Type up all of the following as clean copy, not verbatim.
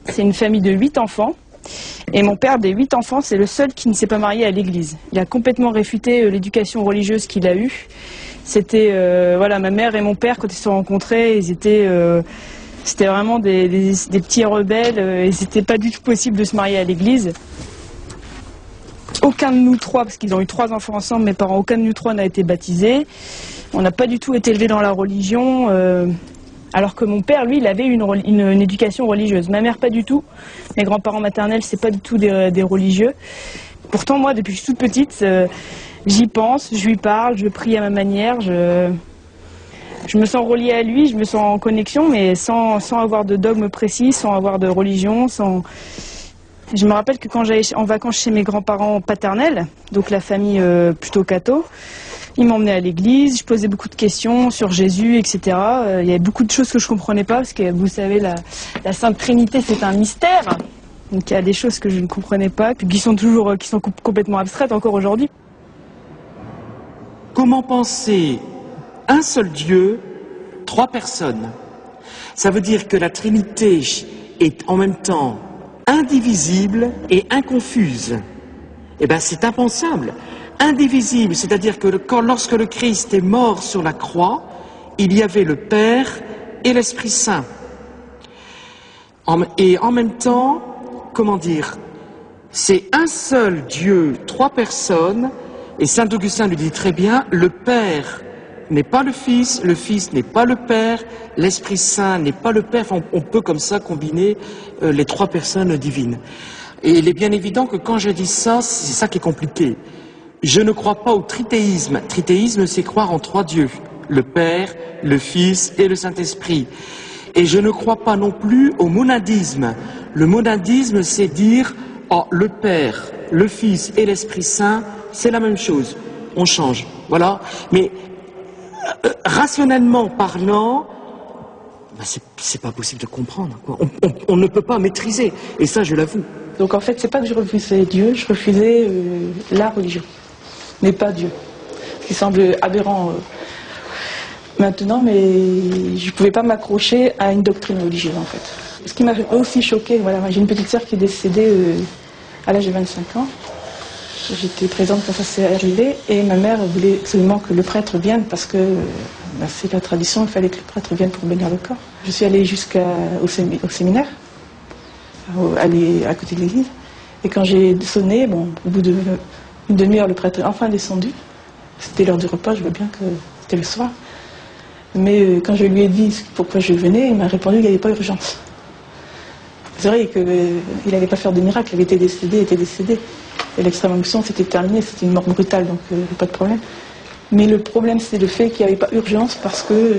C'est une famille de 8 enfants. Et mon père, des 8 enfants, c'est le seul qui ne s'est pas marié à l'église. Il a complètement réfuté l'éducation religieuse qu'il a eue. C'était, voilà, ma mère et mon père, quand ils se sont rencontrés, ils étaient... C'était vraiment des petits rebelles, et c'était pas du tout possible de se marier à l'église. Aucun de nous trois, parce qu'ils ont eu 3 enfants ensemble, mes parents, aucun de nous 3 n'a été baptisé. On n'a pas du tout été élevés dans la religion, alors que mon père, lui, il avait une éducation religieuse. Ma mère, pas du tout. Mes grands-parents maternels, c'est pas du tout des religieux. Pourtant, moi, depuis que je suis toute petite, j'y pense, je lui parle, je prie à ma manière, je me sens reliée à lui, je me sens en connexion, mais sans avoir de dogme précis, sans avoir de religion, sans... Je me rappelle que quand j'allais en vacances chez mes grands-parents paternels, donc la famille plutôt catho, ils m'emmenaient à l'église, je posais beaucoup de questions sur Jésus, etc. Il y avait beaucoup de choses que je ne comprenais pas, parce que vous savez, la Sainte Trinité, c'est un mystère. Donc il y a des choses que je ne comprenais pas, puis qui sont complètement abstraites encore aujourd'hui. Comment penser un seul Dieu, 3 personnes? Ça veut dire que la Trinité est en même temps indivisible et inconfuse. Eh bien, c'est impensable. Indivisible, c'est-à-dire que lorsque le Christ est mort sur la croix, il y avait le Père et l'Esprit Saint. Et en même temps, comment dire, c'est un seul Dieu, 3 personnes, et saint Augustin lui dit très bien, le Père n'est pas le Fils n'est pas le Père, l'Esprit Saint n'est pas le Père. Enfin, on peut comme ça combiner les 3 personnes divines. Et il est bien évident que quand je dis ça, c'est ça qui est compliqué. Je ne crois pas au trithéisme. Trithéisme, c'est croire en 3 dieux, le Père, le Fils et le Saint-Esprit. Et je ne crois pas non plus au monadisme. Le monadisme, c'est dire, oh, le Père, le Fils et l'Esprit Saint, c'est la même chose. On change, voilà. Mais rationnellement parlant, ben c'est pas possible de comprendre, quoi. On ne peut pas maîtriser, et ça je l'avoue. Donc en fait, c'est pas que je refusais Dieu, je refusais la religion, mais pas Dieu. Ce qui semble aberrant maintenant, mais je pouvais pas m'accrocher à une doctrine religieuse en fait. Ce qui m'a aussi choqué, voilà, j'ai une petite sœur qui est décédée à l'âge de 25 ans. J'étais présente quand ça s'est arrivé et ma mère voulait absolument que le prêtre vienne parce que c'est la tradition, il fallait que le prêtre vienne pour bénir le corps. Je suis allée jusqu'au séminaire, aller à côté de l'église, et quand j'ai sonné, bon, au bout d'une demi-heure, le prêtre est enfin descendu. C'était l'heure du repas, je vois bien que c'était le soir. Mais quand je lui ai dit pourquoi je venais, il m'a répondu qu'il n'y avait pas urgence. C'est vrai qu'il n'allait pas faire de miracle, il était décédé. Et l'extrême onction, c'était terminé, c'était une mort brutale, donc pas de problème. Mais le problème, c'est le fait qu'il n'y avait pas urgence parce que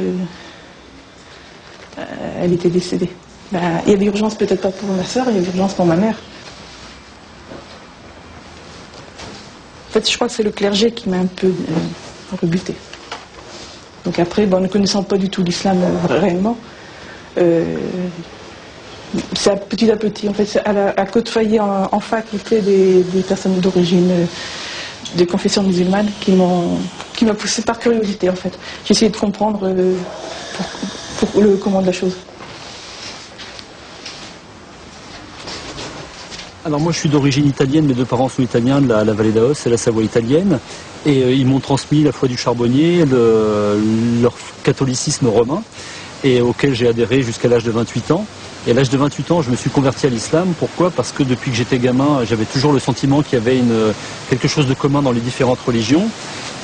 elle était décédée. Ben, il y avait urgence peut-être pas pour ma sœur, il y avait urgence pour ma mère. En fait, je crois que c'est le clergé qui m'a un peu rebuté. Donc après, bon, ne connaissant pas du tout l'islam réellement, c'est petit à petit, en fait, c'est à côtoyer en faculté des personnes d'origine, des confessions musulmanes qui m'a poussé par curiosité, en fait. J'ai essayé de comprendre pour le comment de la chose. Alors moi je suis d'origine italienne, mes 2 parents sont italiens de la vallée d'Aos, c'est la Savoie italienne, et ils m'ont transmis la foi du charbonnier, leur catholicisme romain, et auquel j'ai adhéré jusqu'à l'âge de 28 ans. Et à l'âge de 28 ans, je me suis converti à l'islam. Pourquoi? Parce que depuis que j'étais gamin, j'avais toujours le sentiment qu'il y avait quelque chose de commun dans les différentes religions.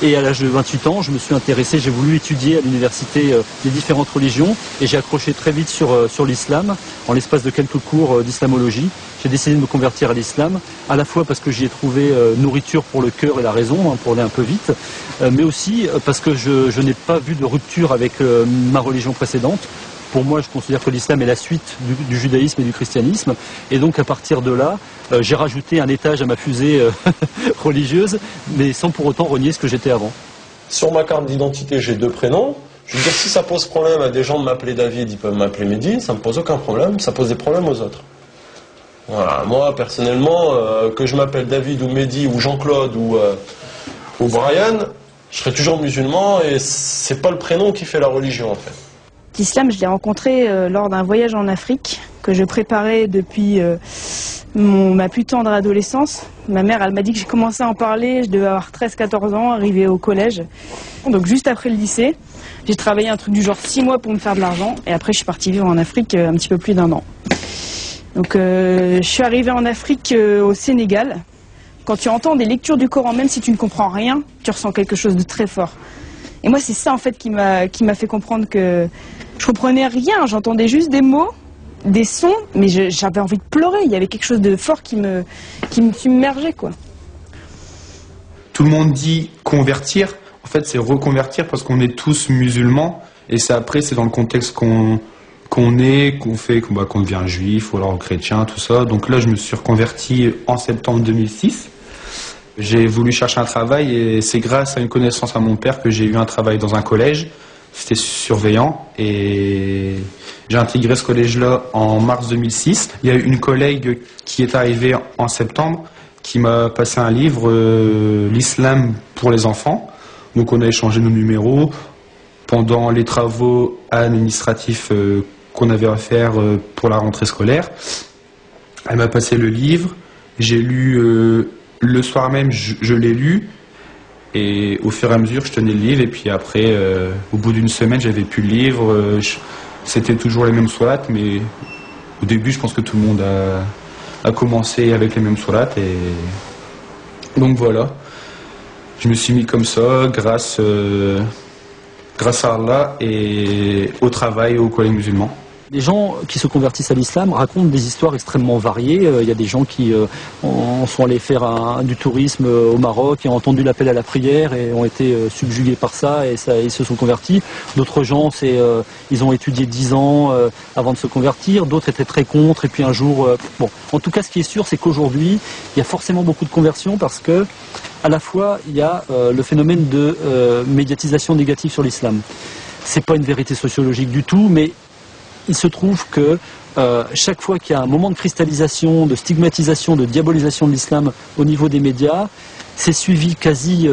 Et à l'âge de 28 ans, je me suis intéressé, j'ai voulu étudier à l'université les différentes religions, et j'ai accroché très vite sur l'islam, en l'espace de quelques cours d'islamologie. J'ai décidé de me convertir à l'islam, à la fois parce que j'y ai trouvé nourriture pour le cœur et la raison, hein, pour aller un peu vite, mais aussi parce que je n'ai pas vu de rupture avec ma religion précédente. Pour moi, je considère que l'islam est la suite du judaïsme et du christianisme. Et donc, à partir de là, j'ai rajouté un étage à ma fusée religieuse, mais sans pour autant renier ce que j'étais avant. Sur ma carte d'identité, j'ai 2 prénoms. Je veux dire, si ça pose problème à des gens de m'appeler David, ils peuvent m'appeler Mehdi, ça ne me pose aucun problème, ça pose des problèmes aux autres. Voilà, moi, personnellement, que je m'appelle David ou Mehdi ou Jean-Claude ou Brian, je serai toujours musulman et c'est pas le prénom qui fait la religion, en fait. L'islam, je l'ai rencontré lors d'un voyage en Afrique, que je préparais depuis ma plus tendre adolescence. Ma mère, elle m'a dit que j'ai commencé à en parler, je devais avoir 13-14 ans, arrivé au collège. Donc juste après le lycée, j'ai travaillé un truc du genre 6 mois pour me faire de l'argent, et après je suis partie vivre en Afrique un petit peu plus d'1 an. Donc je suis arrivée en Afrique au Sénégal. Quand tu entends des lectures du Coran, même si tu ne comprends rien, tu ressens quelque chose de très fort. Et moi, c'est ça en fait qui m'a fait comprendre que je comprenais rien. J'entendais juste des mots, des sons, mais j'avais envie de pleurer. Il y avait quelque chose de fort qui me submergeait, quoi. Tout le monde dit convertir. En fait, c'est reconvertir parce qu'on est tous musulmans. Et c'est après, c'est dans le contexte qu'on devient juif ou alors chrétien, tout ça. Donc là, je me suis reconverti en septembre 2006. J'ai voulu chercher un travail et c'est grâce à une connaissance à mon père que j'ai eu un travail dans un collège. C'était surveillant et j'ai intégré ce collège-là en mars 2006. Il y a une collègue qui est arrivée en septembre qui m'a passé un livre, l'islam pour les enfants. Donc on a échangé nos numéros pendant les travaux administratifs qu'on avait à faire pour la rentrée scolaire. Elle m'a passé le livre, j'ai lu le soir même, je l'ai lu, et au fur et à mesure, je tenais le livre, et puis après, au bout d'une semaine, j'avais plus le livre. C'était toujours les mêmes sourates, mais au début, je pense que tout le monde a commencé avec les mêmes sourates, et donc voilà. Je me suis mis comme ça, grâce à Allah et au travail au collège musulman. Les gens qui se convertissent à l'islam racontent des histoires extrêmement variées. Il y a des gens qui sont allés faire du tourisme au Maroc et ont entendu l'appel à la prière et ont été subjugués par ça et ils se sont convertis. D'autres gens, ils ont étudié 10 ans avant de se convertir. D'autres étaient très contre et puis un jour... Bon, en tout cas, ce qui est sûr, c'est qu'aujourd'hui, il y a forcément beaucoup de conversions parce que à la fois, il y a le phénomène de médiatisation négative sur l'islam. C'est pas une vérité sociologique du tout, mais il se trouve que chaque fois qu'il y a un moment de cristallisation, de stigmatisation, de diabolisation de l'islam au niveau des médias, c'est suivi quasi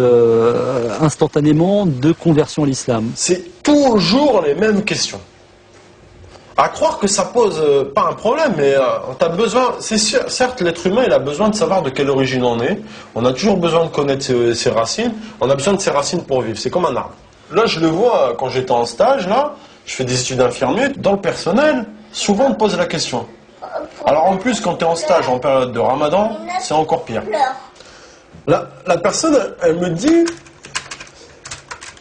instantanément de conversion à l'islam. C'est toujours les mêmes questions. À croire que ça pose pas un problème, mais t'as besoin, c'est sûr, certes l'être humain il a besoin de savoir de quelle origine on est, on a toujours besoin de connaître ses racines, on a besoin de ses racines pour vivre, c'est comme un arbre. Là je le vois quand j'étais en stage, là, je fais des études infirmières, dans le personnel, souvent on te pose la question. Alors en plus quand tu es en stage en période de Ramadan, c'est encore pire. La personne, elle me dit,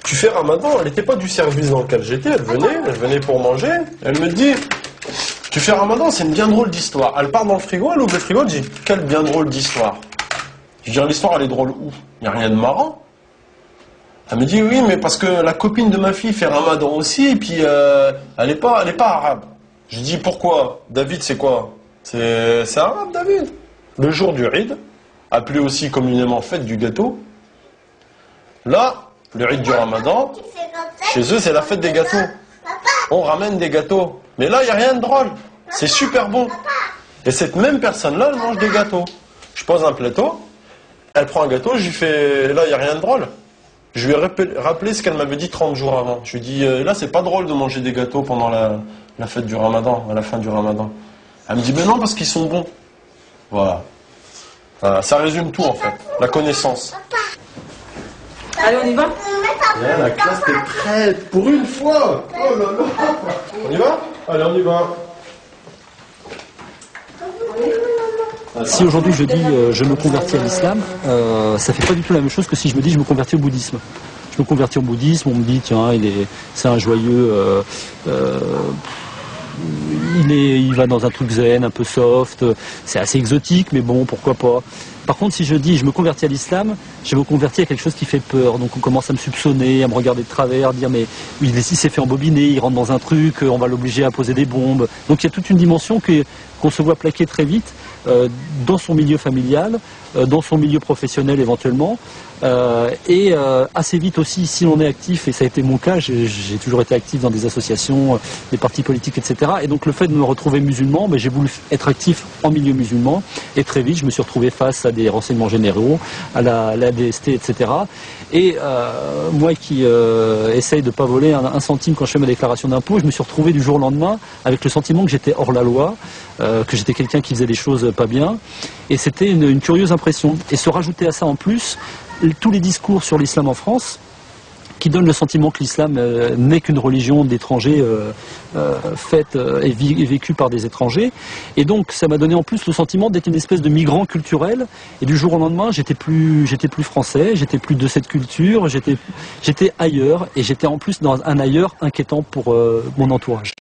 tu fais Ramadan, elle n'était pas du service dans lequel j'étais, elle venait pour manger, elle me dit, tu fais Ramadan, c'est une bien drôle d'histoire. Elle part dans le frigo, elle ouvre le frigo, elle dit, quelle bien drôle d'histoire. Je dis, l'histoire elle est drôle où? Il n'y a rien de marrant. Elle me dit, oui, mais parce que la copine de ma fille fait Ramadan aussi, et puis elle est pas arabe. Je dis, pourquoi? David, c'est quoi? C'est arabe, David. Le jour du Eid, appelé aussi communément fête du gâteau. Là, le Eid du Ramadan, chez eux, c'est la fête des gâteaux. On ramène des gâteaux. Mais là, il n'y a rien de drôle. C'est super bon. Et cette même personne-là, elle mange des gâteaux. Je pose un plateau, elle prend un gâteau, je lui fais, là, il n'y a rien de drôle. Je lui ai rappelé ce qu'elle m'avait dit 30 jours avant. Je lui ai dit, là, c'est pas drôle de manger des gâteaux pendant la fête du Ramadan, à la fin du Ramadan. Elle me dit, mais non, parce qu'ils sont bons. Voilà. Ça résume tout, en fait. La connaissance. Allez, on y va? Bien, la classe est prête, pour une fois. Oh là là. On y va? Allez, on y va. Si aujourd'hui je dis je me convertis à l'islam, ça fait pas du tout la même chose que si je me dis je me convertis au bouddhisme. Je me convertis au bouddhisme, on me dit tiens c'est un joyeux, il va dans un truc zen, un peu soft, c'est assez exotique mais bon pourquoi pas. Par contre si je dis je me convertis à l'islam, je me convertis à quelque chose qui fait peur, donc on commence à me soupçonner, à me regarder de travers, à dire mais il s'est fait embobiner, il rentre dans un truc, on va l'obliger à poser des bombes. Donc il y a toute une dimension qu'on se voit plaquer très vite dans son milieu familial, dans son milieu professionnel éventuellement, et assez vite aussi si l'on est actif, et ça a été mon cas, j'ai toujours été actif dans des associations, des partis politiques, etc. Et donc le fait de me retrouver musulman, j'ai voulu être actif en milieu musulman, et très vite je me suis retrouvé face à à des renseignements généraux, à la DST, etc. Et moi qui essaye de ne pas voler un centime quand je fais ma déclaration d'impôt, je me suis retrouvé du jour au lendemain avec le sentiment que j'étais hors la loi, que j'étais quelqu'un qui faisait des choses pas bien. Et c'était une curieuse impression. Et se rajouter à ça en plus, tous les discours sur l'islam en France, qui donne le sentiment que l'islam n'est qu'une religion d'étrangers faite et vécue par des étrangers. Et donc ça m'a donné en plus le sentiment d'être une espèce de migrant culturel. Et du jour au lendemain, j'étais plus français, j'étais plus de cette culture, j'étais ailleurs. Et j'étais en plus dans un ailleurs inquiétant pour mon entourage.